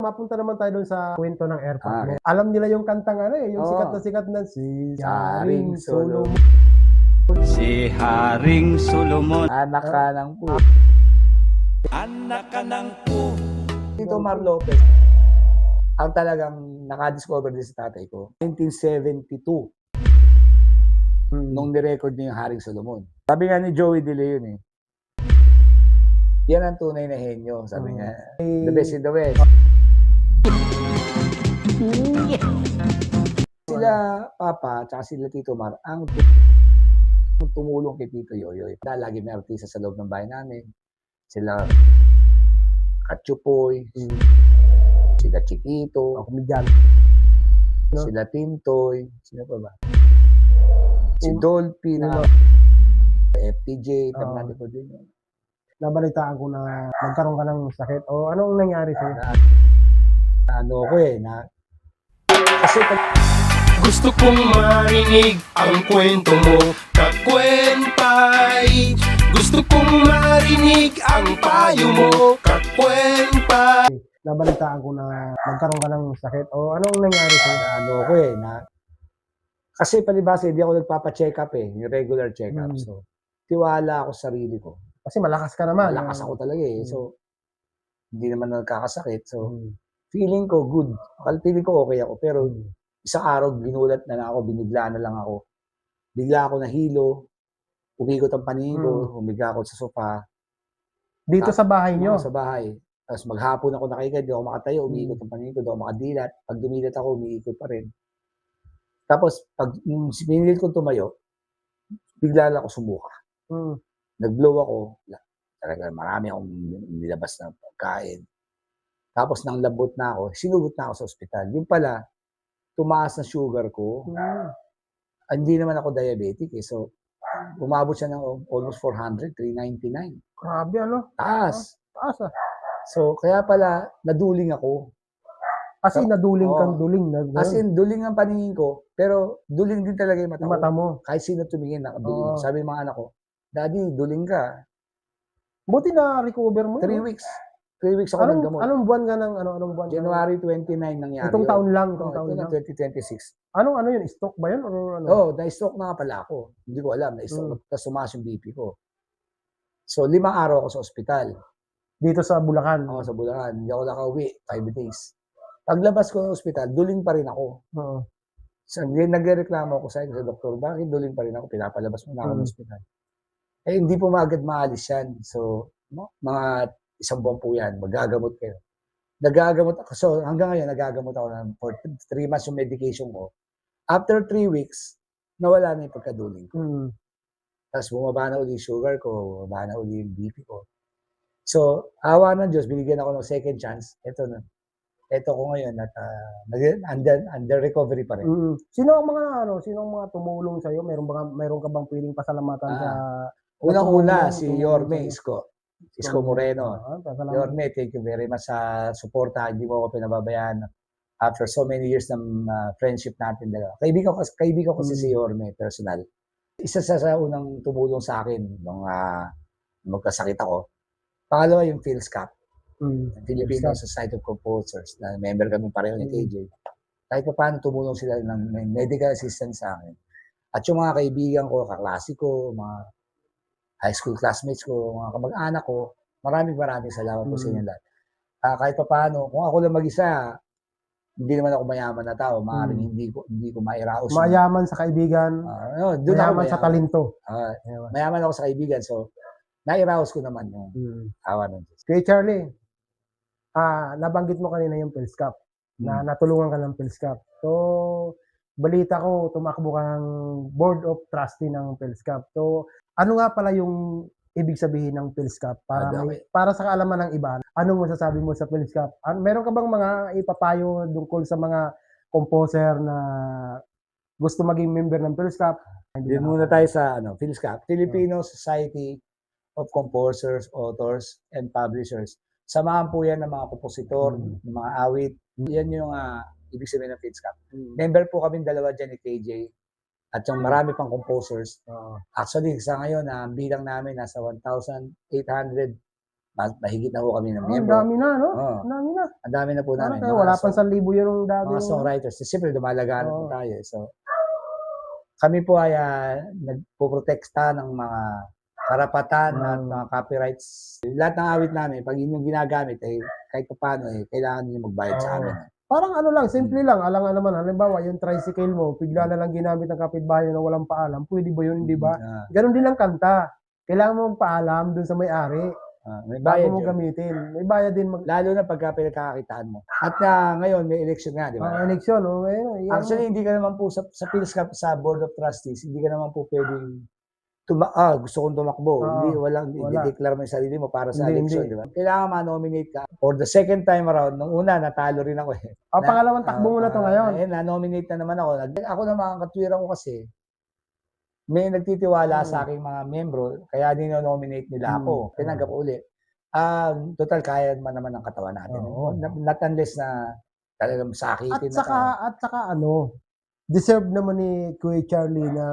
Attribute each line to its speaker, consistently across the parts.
Speaker 1: Mapunta naman tayo dun sa kwento ng airport mo.
Speaker 2: Okay.
Speaker 1: Alam nila yung kantang ano eh, yung
Speaker 2: Oo.
Speaker 1: sikat na si
Speaker 2: Haring
Speaker 1: Haring Solomon.
Speaker 3: Si Haring Solomon.
Speaker 2: Anak ka ng po.
Speaker 3: Anak ka ng po.
Speaker 2: Tito Mar Lopez, ang talagang nakadiscover din sa tatay ko, 1972, nung nirecord niya yung Haring Solomon. Sabi nga ni Joey De Leon yan ang tunay na henyo, sabi niya. The best in the West. Sila Papa, tsaka sila Tito Mar, ang tumulong kay Tito Yoyoy. Lagi may artista sa loob ng bahay namin. Sila Katsupoy, sila Chiquito,
Speaker 1: Komedyan.
Speaker 2: sila Tintoy, sino pa ba? Si Dolphy, FTJ, natin po din.
Speaker 1: Nabalitaan ko na nagkaroon ka ng sakit. O anong nangyari sa'yo?
Speaker 2: Ano ko kasi
Speaker 4: Gusto kong marinig ang kwento mo, kakwentay. Gusto kong marinig ang payo mo, kakwentay.
Speaker 1: Nabalitaan ko na nagkaroon ka ng sakit. O anong nangyari sa'yo?
Speaker 2: ano ko kasi palibasa hindi ako nagpapa-check up yung regular check up. So, tiwala ako sa sarili ko.
Speaker 1: Kasi malakas ka naman.
Speaker 2: Malakas ako talaga So, hindi naman nagkakasakit. So, feeling ko good. Feeling ko okay ako. Pero, isang araw, ginulat na lang ako, binigla na lang ako. Bigla ako nahilo, umikot ang paningin ko, humiga ako sa sofa.
Speaker 1: Dito sa bahay nyo?
Speaker 2: Sa bahay. Tapos maghapon ako nakahiga, di ako makatayo, umiikot ang paningin ko, di ako makadilat. Pag dumilat ako, umiikot pa rin. Tapos, pag pinilit kong tumayo, bigla lang ako sumuka. Nag-blow ako. Talaga, marami akong nilabas na pagkain. Tapos, nang labot na ako, sinugot na ako sa ospital. Yung pala, tumaas na sugar ko. Hindi naman ako diabetic So, umabot siya ng almost 400, 399.
Speaker 1: Grabe ano?
Speaker 2: Taas.
Speaker 1: Taas
Speaker 2: So, kaya pala, naduling ako.
Speaker 1: As in, naduling kang duling.
Speaker 2: As in, duling ang paningin ko, pero duling din talaga yung mata
Speaker 1: mo.
Speaker 2: Kahit sino tumingin, nakaduling. Sabi ng mga anak ko, Daddy, duling ka.
Speaker 1: Buti na recover mo
Speaker 2: 3 weeks. 3 weeks ako naggamot.
Speaker 1: Anong buwan ka ng anong buwan?
Speaker 2: January 29 nangyari.
Speaker 1: Itong taon lang,
Speaker 2: itong taon lang. 2026.
Speaker 1: Ano yun? Stock ba yun? Or ano?
Speaker 2: Na-stroke na nga pala ako. Hindi ko alam. Na-stroke. Tapos sumaas yung BP ko. So, 5 araw ako sa ospital.
Speaker 1: Dito sa Bulacan?
Speaker 2: Oo, sa Bulacan. Hindi ako nakauwi. 5 days. Paglabas ko ng ospital, duling pa rin ako. So, nagreklamo ako sa doktor, bakit duling pa rin ako? Pinapalabas mo na ako ng ospital. Hindi po agad maalis yan. So, mga 1 buwan po yan, magagamot kayo. Nagagamot ako. So, hanggang ngayon, nagagamot ako for 3 months yung medication ko. After 3 weeks, nawala na yung pagkaduling ko. Tapos bumaba na uli yung sugar ko, bumaba na uli yung BP ko. So, awa ng Diyos, binigyan ako ng second chance. Ito ko ngayon at under recovery pa rin.
Speaker 1: Sino ang mga tumulong sa iyo? Meron ka bang piling pasalamatan sa
Speaker 2: unang-una si Yorme Isko Moreno. Yorme, thank you very much sa suporta. Hindi mo ako pinababayaan after so many years ng friendship natin dalawa. Kaibigan ko kasi si Yorme personal. Isa sa unang tumulong sa akin nung magkasakit ako. Pangalawa yung PhilSCAP. Filipino Society of Composers, na member kami pareho ni KJ. Kahit pa paano tumulong sila ng medical assistance sa akin. At yung mga kaibigan ko, kaklase ko, mga high school classmates ko, mga kamag-anak ko, maraming salamat po sa inyo lahat. Kahit pa paano, kung ako lang mag-isa, hindi naman ako mayaman na tao, maaaring hindi ko mairaos.
Speaker 1: Mayaman sa kaibigan, mayaman sa talento.
Speaker 2: Mayaman ako sa kaibigan, so nairaos ko naman yung awa ng Diyos.
Speaker 1: Kay Charlie, nabanggit mo kanina yung PhilSCAP, na natulungan ka ng PhilSCAP. So, balita ko, tumakbo kang board of trustee ng PhilSCAP. So, ano nga pala yung ibig sabihin ng PhilSCAP? Para sa kaalaman ng iba, anong masasabi mo sa PhilSCAP? Meron ka bang mga ipapayo tungkol sa mga composer na gusto maging member ng PhilSCAP?
Speaker 2: Yun muna tayo sa PhilSCAP, Filipino Society of Composers, Authors, and Publishers. Samahan po yan ng mga kompositor, ng mga awit. Yan yung ibig sabihin ng PhilSCAP. Member po kami dalawa dyan ni KJ. At yung marami pang composers. Actually, sa ngayon, bilang namin nasa 1,800 mahigit na po kami ng
Speaker 1: Ang
Speaker 2: miyembro.
Speaker 1: dami na, no?
Speaker 2: Oo.
Speaker 1: Ang dami na.
Speaker 2: Ang dami na po
Speaker 1: Ano
Speaker 2: namin.
Speaker 1: kaya wala pang 1,000 yun yung dati.
Speaker 2: Mga songwriters. Siyempre, dumalagaan
Speaker 1: Oo.
Speaker 2: po tayo. So, kami po ay nagpoprotekta ng mga karapatan at mga copyrights. Lahat ng awit namin, pag yun yung ginagamit, kahit pa paano, kailangan nyo magbayad sa amin.
Speaker 1: Parang ano lang, simple lang. Alangan naman, halimbawa, yung tricycle mo, bigla na lang ginamit ng kapitbahay na walang paalam. Pwede ba yun, di ba? Ganon din ang kanta. Kailangan mo magpaalam dun sa may-ari.
Speaker 2: May
Speaker 1: Bago
Speaker 2: bayad
Speaker 1: mo
Speaker 2: yun.
Speaker 1: gamitin. May bayad din
Speaker 2: Lalo na pagka pinagkakakitaan mo. At ngayon, may election nga, di ba?
Speaker 1: eleksyon. Oh,
Speaker 2: Actually, hindi ka naman po sa PhilSCAP, sa Board of Trustees, hindi ka naman po pwedeng gusto kong tumakbo. Hindi,
Speaker 1: wala.
Speaker 2: i-declare mo yung sarili mo para sa
Speaker 1: Hindi,
Speaker 2: election,
Speaker 1: hindi.
Speaker 2: di ba? Kailangan ma-nominate ka. For the second time around, nung una, natalo rin ako eh.
Speaker 1: pangalawang takbo mo na to ngayon.
Speaker 2: Na-nominate na naman ako. Ako naman, ang katwiran ko kasi, may nagtitiwala sa aking mga membro, kaya dino-nominate nila ako. Tinanggap ko uli. Total, kaya naman ang katawan natin.
Speaker 1: Oo.
Speaker 2: Not unless na talagang sakitin
Speaker 1: At saka ano, deserve naman ni Kuya Charlie na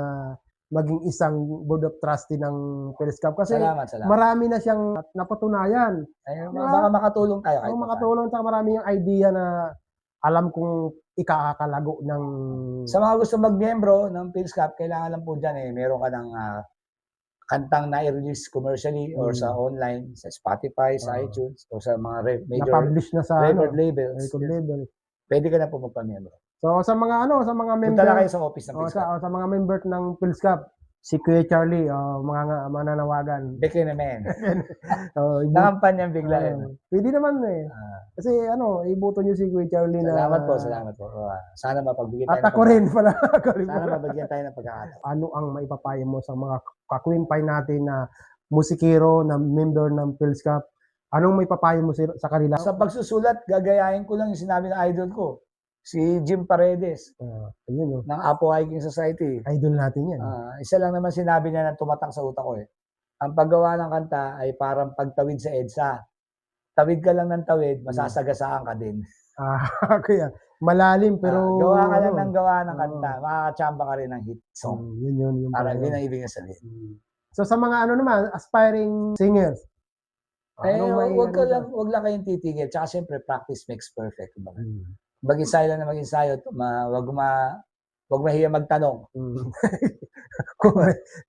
Speaker 1: maging isang board of trustee ng PhilSCAP kasi
Speaker 2: Salamat.
Speaker 1: marami na siyang napatunayan.
Speaker 2: Baka makatulong tayo kahit
Speaker 1: Ang
Speaker 2: pa
Speaker 1: makatulong sa marami yung idea na alam kong ikakalago ng
Speaker 2: Sa mga gusto mag-membro ng PhilSCAP, kailangan lang po dyan meron ka ng kantang na-release commercially or sa online, sa Spotify, sa iTunes, o sa mga major
Speaker 1: na-publish na sa
Speaker 2: record labels.
Speaker 1: record label.
Speaker 2: Pwede ka na po magpa-membro.
Speaker 1: So sa mga member
Speaker 2: Punta lang kayo sa office ng PhilSCAP.
Speaker 1: sa mga member ng PhilSCAP, si Kuya Charlie, mga mananawagan.
Speaker 2: Beke naman.
Speaker 1: Oh,
Speaker 2: Nakampanyang bigla.
Speaker 1: pwede naman Kasi iboto niyo si Kuya Charlie na
Speaker 2: Salamat po. Sana mapagbigyan tayo.
Speaker 1: At ako rin pala.
Speaker 2: Sana mabigyan tayo ng pagkakataon.
Speaker 1: Ano ang maipapayo mo sa mga kakwinpay natin na musikero, na member ng PhilSCAP? Anong maipapayo mo sa kanila?
Speaker 2: Sa pagsusulat, gagayahin ko lang yung sinabi ng idol ko, si Jim Paredes,
Speaker 1: Ayun,
Speaker 2: ng Apo Hiking Society.
Speaker 1: idol natin yan.
Speaker 2: Isa lang naman sinabi niya na tumatak sa utak ko Ang paggawa ng kanta ay parang pagtawid sa EDSA. Tawid ka lang ng tawid, masasagasaan ka din.
Speaker 1: Kaya malalim pero
Speaker 2: gawa ka lang ng gawa ng kanta, makakachamba ka rin ng hit song.
Speaker 1: Yun yung
Speaker 2: Parang yun ang ibig niya sabihin.
Speaker 1: So sa mga naman, aspiring singers.
Speaker 2: Wag lang kayong titigil. Tsaka siyempre, practice makes perfect. Mag-ensayo lang na mag-ensayo. Wag mahiya magtanong.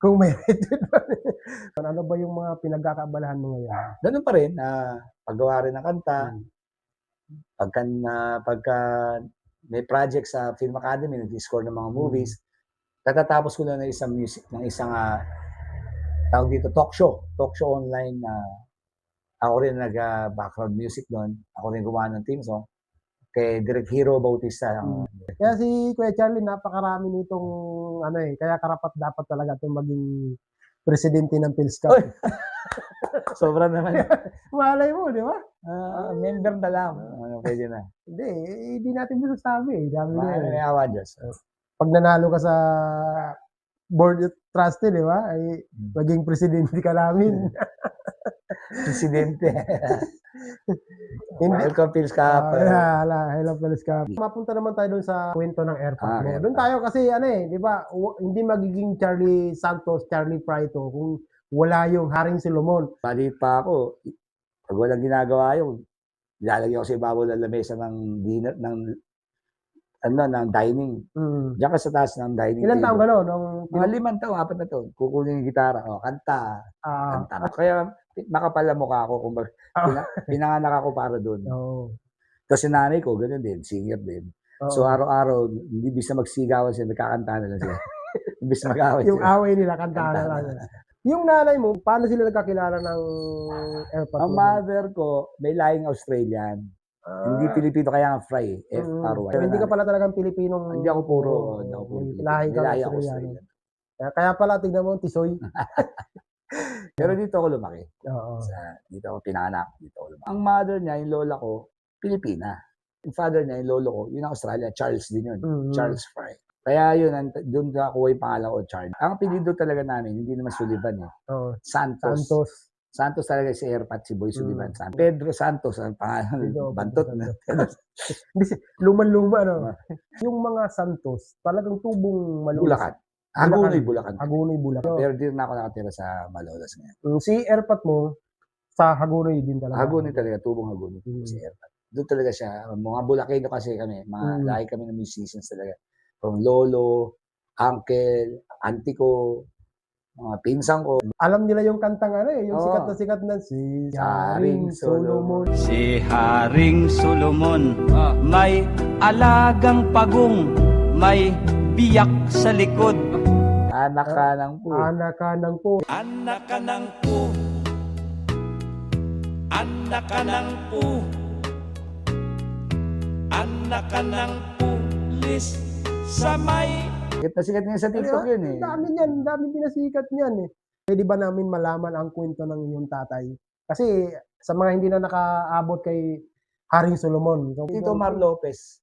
Speaker 1: kung may ano ba yung mga pinagkakaabalahan mo ngayon?
Speaker 2: Ganun pa rin, paggawa rin ng kanta, pagka may project sa Film Academy, nag-score ng mga movies, katatapos ko na ng isang tawag dito, talk show online na ako rin nag-background music doon. Ako rin gumawa ng theme song kay Direct Hero Bautista.
Speaker 1: Kaya si Kuya Charlie, napakarami nitong kaya karapat dapat talaga itong maging presidente ng PhilSCAP.
Speaker 2: Sobra naman.
Speaker 1: Malay mo, di ba?
Speaker 2: Member na lang. Pwede na.
Speaker 1: Hindi natin masasabi.
Speaker 2: May awa Diyos.
Speaker 1: Pag nanalo ka sa board of trustee, di ba? Ay maging presidente ka namin.
Speaker 2: Presidente. Welcome, PhilSCAP.
Speaker 1: Hello, PhilSCAP. Mapunta naman tayo doon sa kwento ng airport mo. Doon tayo kasi, di ba, hindi magiging Charlie Santos, Charlie Prieto kung wala yung Haring Solomon.
Speaker 2: Maliit pa ako. Pag walang ginagawa yun, ilalagay ko sa ibabaw ng lamesa ng dinner, ng dining. Diyan ka sa taas ng dining
Speaker 1: Ilan taong gano'n?
Speaker 2: Mga 5 taon, 4 na taon. Kukunin yung gitara. Kanta. Kaya makapal ang mukha ko kung pinanganak ako para doon. Kasi nanay ko, ganun din, singer din. So araw-araw, hindi bisa magsigawan sila, nagkakanta na lang sila. Imbis mag-away
Speaker 1: yung away nila, kanta na lang. Yung nanay mo, paano sila nagkakilala ng airport?
Speaker 2: Ang mother ko, may lahing Australian. Hindi Pilipino, kaya nga fry. F-R-Y.
Speaker 1: Pero hindi ka pala talagang Pilipinong...
Speaker 2: Hindi ako puro.
Speaker 1: Lahi ka Australian. Kaya pala, tignan mo, Tisoy.
Speaker 2: Pero dito ako lumaki.
Speaker 1: Oo.
Speaker 2: Dito ako pinanganak. Ang mother niya, yung lola ko, Pilipina. Yung father niya, yung lolo ko, yun ang Australia. Charles din yun. Charles Fry. Kaya yun, doon nakuha yung pangalan ko, Charles. Ang apelido talaga namin, hindi naman Sullivan Santos. Santos talaga si Airpat, si Boy Sullivan. Pedro Santos, ang pangalan. Bantot na.
Speaker 1: Luman-luma, no? Yung mga Santos, talagang tubong Malolos.
Speaker 2: Hagunoy, Bulacan.
Speaker 1: Hagunoy, Bulacan.
Speaker 2: Pero di na ako nakatira sa Malolos ngayon.
Speaker 1: Si Airpat mo, Sa Hagonoy din talaga.
Speaker 2: Hagonoy talaga, tubong Hagonoy. Si Erpat. Doon talaga siya. Mga Bulakenyo kasi kami, lahi kami ng musicians talaga. From lolo, uncle, auntie ko, mga pinsan ko.
Speaker 1: Alam nila yung kantang ano eh, yung
Speaker 2: Oo.
Speaker 1: sikat na si
Speaker 2: Haring
Speaker 1: Haring Solomon.
Speaker 3: Si Haring Solomon may alagang pagong, may biyak sa likod.
Speaker 2: Anak ka ng po.
Speaker 1: Anak ka ng po.
Speaker 3: Anak ka ng pu, anak ka ng pu, anak ka ng pulis sa may.
Speaker 2: Sikat nga sa TikTok yun eh.
Speaker 1: Ang dami pinasikat niyan eh. Pwede ba namin malaman ang kwento ng iyong tatay? Kasi sa mga hindi na nakaabot kay Haring Solomon. So,
Speaker 2: Tito Mar Lopez,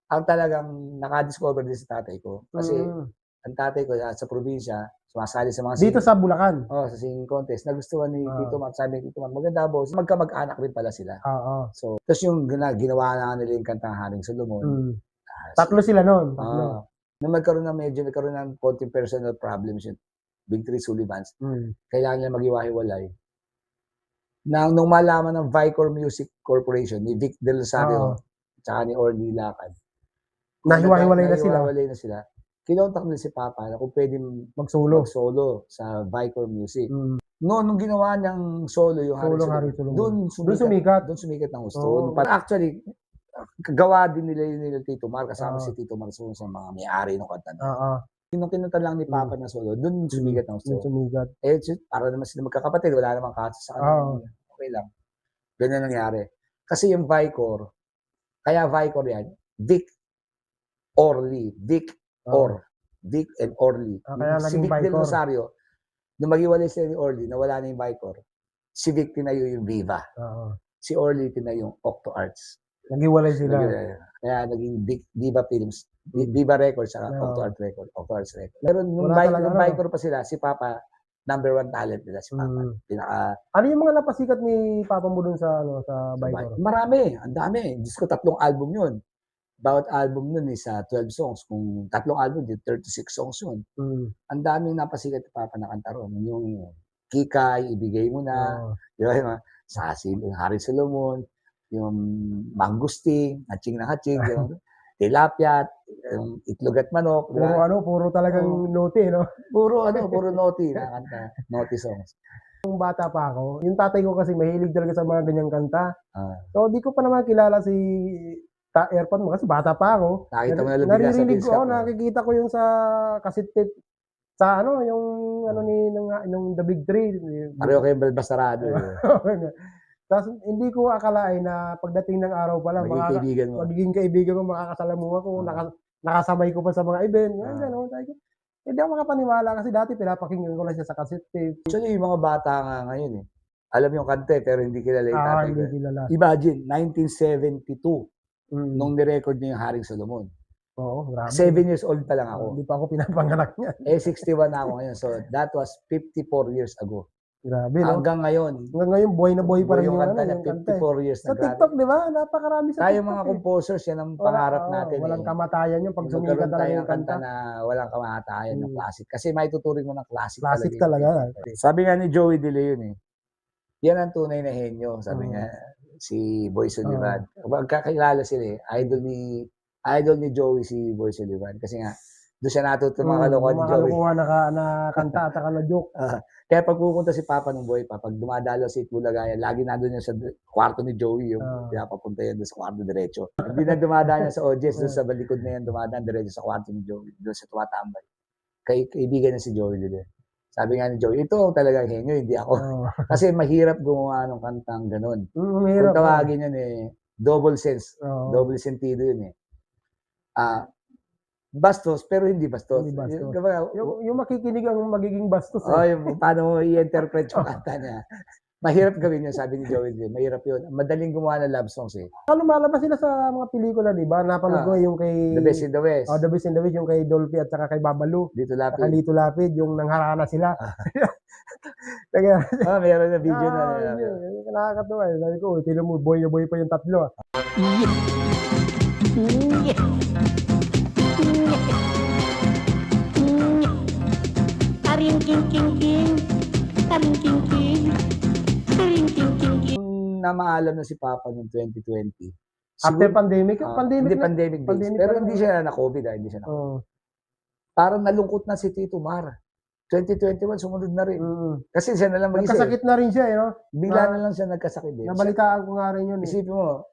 Speaker 2: ang talagang nakadiscover din sa tatay ko. Kasi ang tatay ko sa probinsya, sumasali sa mga
Speaker 1: dito sa Bulacan.
Speaker 2: sa singing contest. Nagustuhan ni Tito Mar. Sabi ni Tito Mar, maganda boss. Magkamag-anak rin pala sila.
Speaker 1: Oo.
Speaker 2: So, tapos yung ginawa na nila yung kantang Haring Solomon.
Speaker 1: Tatlo sila noon. Tatlo.
Speaker 2: Nung nagkaroon ng konting personal problems yung Big Three Sullivans, kailangan nila maghiwa-hiwalay. Nung malaman ng Vicor Music Corporation, ni Vic Del Rosario, tsaka ni Orly Lakad,
Speaker 1: Nahiwa-hiwalay na sila.
Speaker 2: nahiwa-hiwalay na sila. Kinontak nila si Papa na kung pwede
Speaker 1: Mag-solo.
Speaker 2: solo sa Vicor Music. Nung ginawa niyang solo yung
Speaker 1: Solo
Speaker 2: Haring
Speaker 1: Haring
Speaker 2: Solomon,
Speaker 1: Solomon. Doon sumikat.
Speaker 2: Doon sumikat ng gusto.
Speaker 1: Oo.
Speaker 2: Actually, gawa din nila yun nila Tito Mar, kasama si Tito Mar sa mga may-ari ng kanta.
Speaker 1: Oo.
Speaker 2: Nung kinanta lang ni Papa na solo, doon sumigat ng
Speaker 1: Doon
Speaker 2: gusto.
Speaker 1: sumikat.
Speaker 2: Para naman sila magkakapatid, wala namang kaso sa kanila. Okay lang. Ganyan nangyari. Kasi yung Vicor, kaya Vicor yan, Vic Orly. Vic and Orly.
Speaker 1: Kaya
Speaker 2: Si
Speaker 1: naging
Speaker 2: Vic Del
Speaker 1: Vicor.
Speaker 2: Rosario, nung maghiwalay sila ni Orly, nawala na yung Vicor. Si Vic tinayo yung Viva.
Speaker 1: Oo.
Speaker 2: Si Orly tinayo yung Octo Arts.
Speaker 1: Naghiwalay sila.
Speaker 2: Kaya naging Viva Films, Viva Records, saka Octo Arts Records. Pero nung
Speaker 1: Wala talaga,
Speaker 2: Vicor pa sila, si Papa, number 1 talent nila si Papa.
Speaker 1: Ano yung mga napasikat ni Papa mo dun sa sa Vicor?
Speaker 2: Marami, ang dami. Diyos ko, 3 album yun. Bawat album nun is 12 songs. Kung 3 album, 36 songs yun. Ang daming napasikat ni Papa na kanta ron. Yung Kikay, Ibigay Mo Na, di ba, yung Sasil, yung Haring Solomon, yung Mangusting, Hatching na Hatching, yung Tilapia, yung Itlog at Manok. di ba?
Speaker 1: Puro talagang note, no?
Speaker 2: Puro naughty na kanta. Naughty songs.
Speaker 1: Nung bata pa ako, yung tatay ko kasi mahilig talaga sa mga ganyang kanta.
Speaker 2: Ah.
Speaker 1: So, di ko pa naman kilala si Airpod mo kasi bata pa ako.
Speaker 2: Nakita mo na lang bigla sa
Speaker 1: Naririnig ko,
Speaker 2: Pilscap, no?
Speaker 1: nakikita ko yung sa cassette tape sa yung nung The Big Three.
Speaker 2: Pareho kayo balbasarado.
Speaker 1: Tapos hindi ko akalain na pagdating ng araw pa lang, magiging kaibigan mo, makakasalamuha ko, nakasamay ko pa sa mga event. Gano'n, sabi ko, hindi ako makapaniwala kasi dati pinapakinggan ko lang siya sa cassette tape.
Speaker 2: Actually, yung mga bata nga ngayon alam yung kante pero hindi kilala yung tatay ko.
Speaker 1: Hindi kilala.
Speaker 2: Imagine, 1972, nung nirecord niya yung Haring Solomon.
Speaker 1: Oo, grabe.
Speaker 2: 7 years old pa lang ako.
Speaker 1: Hindi pa ako pinapanganak niya.
Speaker 2: 61 na ako ngayon. So, that was 54 years ago.
Speaker 1: Grabe, no?
Speaker 2: Hanggang ngayon,
Speaker 1: Hanggang ngayon, buhay na buhay pa rin
Speaker 2: yung kanta niya,
Speaker 1: yung kanta.
Speaker 2: 54 years
Speaker 1: Sa
Speaker 2: na
Speaker 1: TikTok, di ba? Napakarami sa
Speaker 2: Tayo
Speaker 1: TikTok.
Speaker 2: mga composers, yan ang pangarap natin.
Speaker 1: Walang kamatayan yung pag sumikat
Speaker 2: Magkaroon
Speaker 1: talaga
Speaker 2: tayo
Speaker 1: yung
Speaker 2: ng kanta
Speaker 1: kanta.
Speaker 2: na walang kamatayan ng classic. Kasi may tuturing mo ng classic,
Speaker 1: Classic
Speaker 2: talaga.
Speaker 1: talaga.
Speaker 2: Sabi nga ni Joey De Leon yan ang tunay na henyo. Sabi niya, si Boy Sullivan. Magkakilala sila idol ni Joey si Boy Sullivan. Kasi nga, doon siya natuto mga kalokohan ni Joey.
Speaker 1: Mga na kanta at saka na joke.
Speaker 2: Kaya pag pupunta si Papa ng Boy, pag dumadalo si Itbulagaya, lagi nandun yan sa kwarto ni Joey, yung pinapapunta yan doon sa kwarto diretso. Hindi na dumadaan yan sa audience, doon sa balikod na yan, dumadaan diretso sa kwarto ni Joey, doon sa tumatambay. Kaibigan na si Joey dito. Sabi nga ni Joey, ito ang talagang henyo, hindi ako. Kasi mahirap gumawa ng kantang ganun.
Speaker 1: Mahirap.
Speaker 2: Kung tawagin yun double sense, double sentido yun bastos, pero hindi bastos.
Speaker 1: Hindi bastos.
Speaker 2: Yung
Speaker 1: Yung makikinig ang magiging bastos.
Speaker 2: yung paano mo i-interpret yung kanta niya. Mahirap gawin yun, sabi ni Joey. Mahirap yun. Madaling gumawa ng love songs
Speaker 1: Ano malabas sila sa mga pelikula, di ba? Napanood ko yung kay...
Speaker 2: The Best in the West.
Speaker 1: The Best in the West, yung kay Dolphy at saka kay Babalu.
Speaker 2: Dito
Speaker 1: Saka
Speaker 2: Lapid.
Speaker 1: Lito Lapid, yung nangharana sila.
Speaker 2: Meron na video na.
Speaker 1: Nakakatawa. Sabi ko, tino mo, boy na boy pa yung tatlo.
Speaker 5: Taring king king king, taring king king, taring king
Speaker 2: na maalam na si Papa noong 2020.
Speaker 1: After pandemic, pandemic
Speaker 2: Hindi,
Speaker 1: na.
Speaker 2: pandemic days.
Speaker 1: Pandemic
Speaker 2: Pero
Speaker 1: pa
Speaker 2: hindi
Speaker 1: lang.
Speaker 2: siya na-COVID, hindi siya na-COVID.
Speaker 1: Oo.
Speaker 2: Parang nalungkot na si Tito Mar. 2021, sumunod na rin. Kasi siya na lang mag-isa.
Speaker 1: Nagkasakit na rin siya, eh, no?
Speaker 2: Bigla na lang siya nagkasakit din.
Speaker 1: Nabalitaan ko nga rin yun. Eh.
Speaker 2: Isipin mo,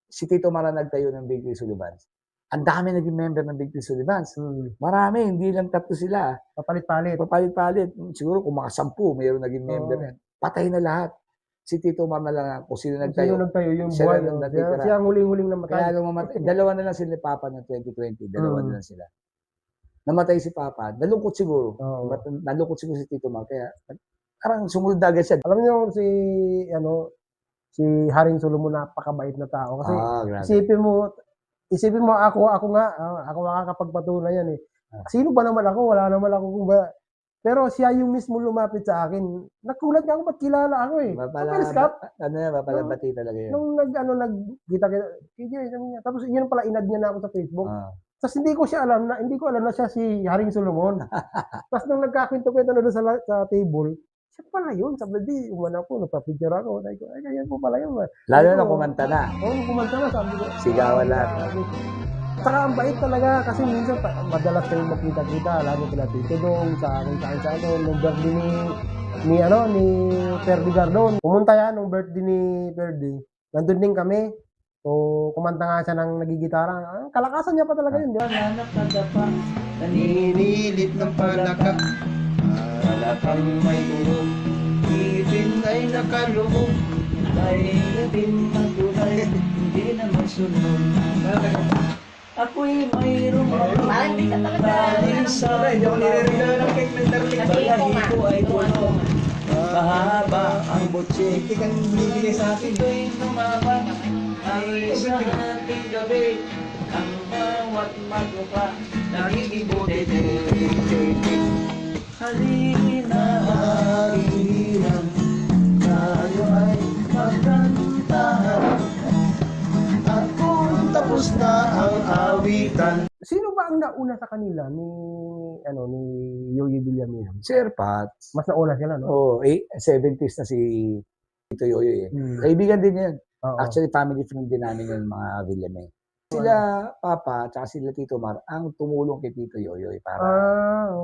Speaker 2: si Tito Mar ang nagtayo ng Big Three Sullivans. Ang dami naging member ng Big Three Sullivans. Marami, hindi lang 3 sila.
Speaker 1: Papalit-palit.
Speaker 2: Papalit-palit. Siguro kung mga 10, mayroon naging member
Speaker 1: Oo.
Speaker 2: yan. Patay na lahat. Si Tito Mar na lang kung sino nagtayo.
Speaker 1: Sino nagtayo? Yung
Speaker 2: Siya
Speaker 1: buhay.
Speaker 2: lang
Speaker 1: Oh.
Speaker 2: natitira.
Speaker 1: Siya ang huling-huling namatay.
Speaker 2: Kaya nung mamatay, dalawa na lang sila ni Papa noong 2020. Dalawa na lang sila. Namatay si Papa. Nalungkot siguro.
Speaker 1: Oo.
Speaker 2: Nalungkot siguro si Tito Mar. Kaya parang sumunod na agad siya.
Speaker 1: Alam niyo si Haring Solomon, napakabait na tao. Kasi
Speaker 2: Grabe.
Speaker 1: isipin mo ako nga, ako makakapagpatunay yan eh. Sino ba naman ako? Wala naman ako kung ba. Pero siya yung mismo lumapit sa akin. Nakulat nga ako, ba't kilala ako eh. Pels Cup.
Speaker 2: Mapalabati talaga yun.
Speaker 1: Nung nagkita, tapos yun pala, inad niya na ako sa Facebook. Tapos hindi ko alam na siya si Haring Solomon. Tapos nung nagkakwento-kwento na doon sa table, siya pala yun. Sabi, di, umana ko, nagpa-picture ako. Sabi ko, ay, kaya po pala yun.
Speaker 2: Lalo na kumanta na.
Speaker 1: Oo, kumanta na, sabi ko.
Speaker 2: Sigawan lahat.
Speaker 1: Saka ang bait talaga kasi minsan madalas kayo makita-kita, lalo kila Tito Dong, sa kung saan nung birthday ni Ferdy Gardon. Pumunta yan nung birthday ni Ferdy. Nandun din kami. So, kumanta nga siya ng nagigitara. Kalakasan niya pa talaga yun, di ba?
Speaker 4: Naninilit ng palaka. Palakang may urong. Ngipin ay nakalubog. Dahil din matunay. Hindi na masunod. Ako'y mayroong
Speaker 5: Parang di ka talaga.
Speaker 4: dahil sa balahi ko ay tulong. Mahaba ang butse. Kikang binibigay sa akin. Ito'y tumama. Ay sa ating gabi. Ang bawat maglupa. Nagigibuti. Halina, halina. Tayo ay magkantahan. At tapos na ang awitan.
Speaker 1: Sino ba ang nauna sa kanila ni Yoyo Villamil?
Speaker 2: Sir Pat.
Speaker 1: Mas nauna sila, no?
Speaker 2: Oo, 70s na si Tito Yoyo eh. Kaibigan din yan.
Speaker 1: Oo.
Speaker 2: Actually, family friend din namin yung mga Villame. Sila Papa, tsaka sila Tito Mar, ang tumulong kay Tito Yoyo para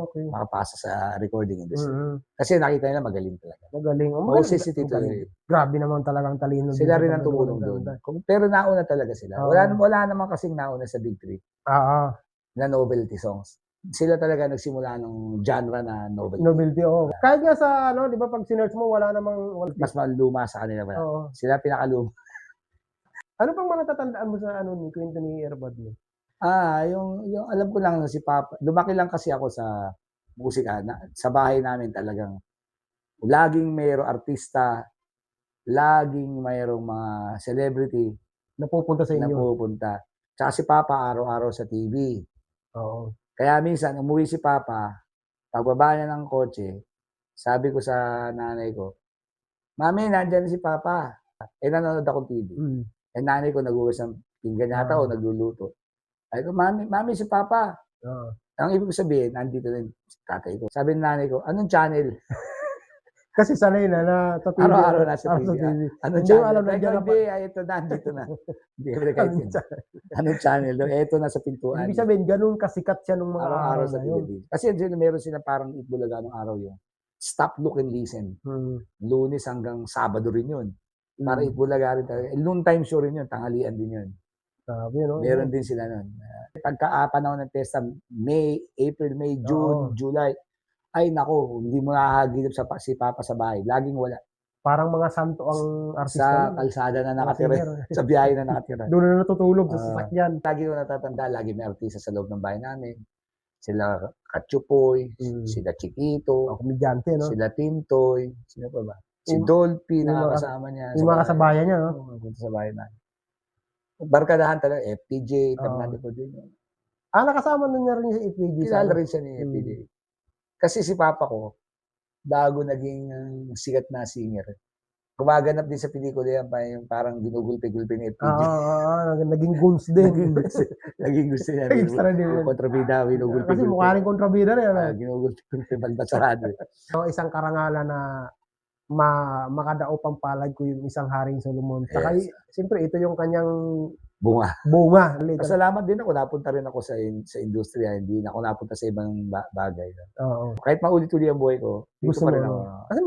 Speaker 1: Okay.
Speaker 2: makapasa sa recording industry.
Speaker 1: Mm-hmm.
Speaker 2: Kasi nakita nila magaling talaga.
Speaker 1: Magaling.
Speaker 2: Boses si Tito Yoyo.
Speaker 1: Grabe naman talagang talino.
Speaker 2: Sila rin ang tumulong doon. Pero nauna talaga sila. Wala naman kasing nauna sa Big Three na novelty songs. Sila talaga nagsimula ng genre na novelty.
Speaker 1: Novelty, oo. Kahit nga sa, di ba, pag sinerge mo, wala
Speaker 2: Mas maluma sa kanila.
Speaker 1: Oo.
Speaker 2: Sila pinakaluma.
Speaker 1: Ano pang mga natatandaan mo sa ni kwento ni Erbad mo?
Speaker 2: Yung alam ko lang si Papa, lumaki lang kasi ako sa musika. Sa bahay namin talagang laging mayroong artista, laging mayroong mga celebrity
Speaker 1: Napupunta sa
Speaker 2: na
Speaker 1: inyo?
Speaker 2: pupunta. Tsaka si Papa araw-araw sa TV.
Speaker 1: Oo.
Speaker 2: Kaya minsan, umuwi si Papa, pagbaba niya ng kotse, sabi ko sa nanay ko, Mami, nandyan si Papa. Nanonood akong TV. Nanay ko nagugas ng pinggan yata o nagluluto. Sabi ko, Mami, si Papa. Ang ibig ko sabihin, nandito rin si tatay ko. Sabi ng nanay ko, anong channel?
Speaker 1: Kasi sanay na sa TV.
Speaker 2: Araw-araw nasa TV. Anong
Speaker 1: Hindi mo
Speaker 2: channel?
Speaker 1: alam, nandiyan na pa.
Speaker 2: Hindi, ito na, dito na. Hindi ko kahit yun. Anong channel? Ito na sa pintuan.
Speaker 1: Ibig sabihin, ganun kasikat siya nung mga
Speaker 2: Araw-araw sa
Speaker 1: na yun.
Speaker 2: TV. Kasi meron sila parang Itbulaga ng araw yung Stop, Look, and Listen. Lunes hanggang Sabado rin yun. Para Itbulaga rin talaga. Noontime show rin yun. Tanghalian din yun.
Speaker 1: Sabi, no?
Speaker 2: Meron din sila nun. Pagka-panahon ng testa, April, May, June, July, ay nako, hindi mo nakahagilip si Papa sa bahay. Laging wala.
Speaker 1: Parang mga santo ang
Speaker 2: Sa
Speaker 1: artista.
Speaker 2: kalsada na nakatira. Sa biyahe na nakatira.
Speaker 1: Doon na natutulog sa sasakyan.
Speaker 2: Lagi ko natatanda, lagi may artista sa loob ng bahay namin. Sila Katsupoy, sila Chiquito,
Speaker 1: Komedyante, no?
Speaker 2: sila Tintoy, sino pa ba? Si
Speaker 1: Yung-
Speaker 2: Dolphy,
Speaker 1: yung mga-
Speaker 2: nakakasama niya.
Speaker 1: Yung mga kasabayan niya, no?
Speaker 2: Punta sa bahay na. Barkadahan talaga, FPJ, Fernando po din.
Speaker 1: Nakasama na niya rin sa FPG.
Speaker 2: Kilala rin siya ni FPJ. Kasi si Papa ko, bago naging sikat na singer, gumaganap din sa pelikula yan, yung parang ginugulpi-gulpi ni FPJ.
Speaker 1: Naging goons din.
Speaker 2: Naging gusto niya.
Speaker 1: Extra din.
Speaker 2: Kontrabida, ginugulpi-gulpi.
Speaker 1: Kasi mukha rin kontrabida rin.
Speaker 2: Ginugulpi-gulpi, balbasarado.
Speaker 1: So, isang karangalan na makadaop ang palad ko yung isang Haring Solomon. Saka,
Speaker 2: Yes.
Speaker 1: siyempre, ito yung kanyang
Speaker 2: Bunga.
Speaker 1: bunga.
Speaker 2: Pasalamat din ako, napunta rin ako sa industriya, hindi na ako napunta sa ibang bagay.
Speaker 1: Oo.
Speaker 2: Kahit maulit-uli ang buhay ko, dito
Speaker 1: Gusto
Speaker 2: pa rin
Speaker 1: mo,
Speaker 2: ako.
Speaker 1: Kasi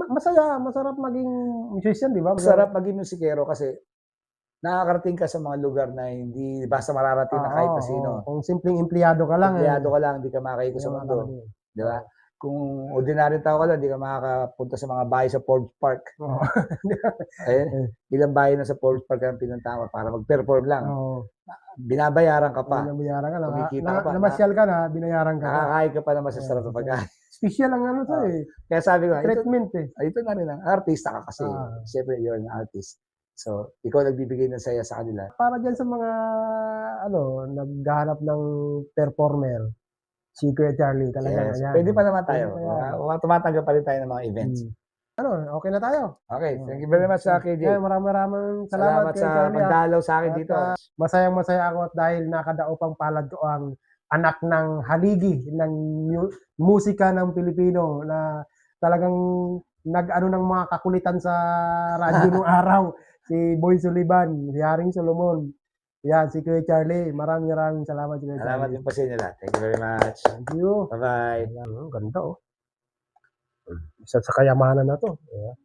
Speaker 1: masarap maging musician, di ba?
Speaker 2: Masarap maging musikero kasi nakakarating ka sa mga lugar na hindi basta mararating na kahit na sino.
Speaker 1: Kung simpleng empleyado ka lang.
Speaker 2: Empleyado ka lang, hindi ka makakaiko sa mundo. Di ba? Kung ordinaryong tao ka lang, hindi ka makakapunta sa mga bahay sa Forbes Park.
Speaker 1: Oo.
Speaker 2: Ayun, ilang bahay na sa Forbes Park ang pinuntahan mo para mag-perform lang.
Speaker 1: Oo.
Speaker 2: Binabayaran ka pa.
Speaker 1: Binayaran ka na.
Speaker 2: Kumikita ka pa.
Speaker 1: Namasyal ka na, binayaran ka na.
Speaker 2: Nakakain ka pa na masasarap na pagkain.
Speaker 1: Special ang ano to eh.
Speaker 2: Kaya sabi ko, ito,
Speaker 1: Treatment eh.
Speaker 2: ito na rin ang artista ka kasi.
Speaker 1: Ah.
Speaker 2: Siyempre, you're an artist. So, ikaw nagbibigay ng saya sa kanila.
Speaker 1: Para dyan sa mga naghahanap ng performer, si Kuya Charlie talaga.
Speaker 2: Yes.
Speaker 1: Ayan.
Speaker 2: Pwede pa naman tayo.
Speaker 1: Pwede pa yan.
Speaker 2: Tumatanggap pa rin tayo ng mga events.
Speaker 1: Okay na tayo.
Speaker 2: Okay, thank you very much sa KJ.
Speaker 1: Maraming
Speaker 2: Salamat
Speaker 1: Kuya
Speaker 2: sa
Speaker 1: Charlie.
Speaker 2: pagdalaw sa akin
Speaker 1: At,
Speaker 2: dito.
Speaker 1: Masayang-masaya ako at dahil nakadaop ang palad ko ang anak ng haligi ng musika ng Pilipino na talagang nag-ano ng mga kakulitan sa radyo nung araw. Si Boy Sullivan, si Haring Solomon. Yan, si Kuya Charlie. Maraming salamat, Kuya
Speaker 2: Salamat
Speaker 1: Charlie.
Speaker 2: din po sa inyo lahat. Thank you very much.
Speaker 1: Thank you.
Speaker 2: Bye-bye.
Speaker 1: Ayan, ganda oh. Isa sa kayamanan na to. Yeah.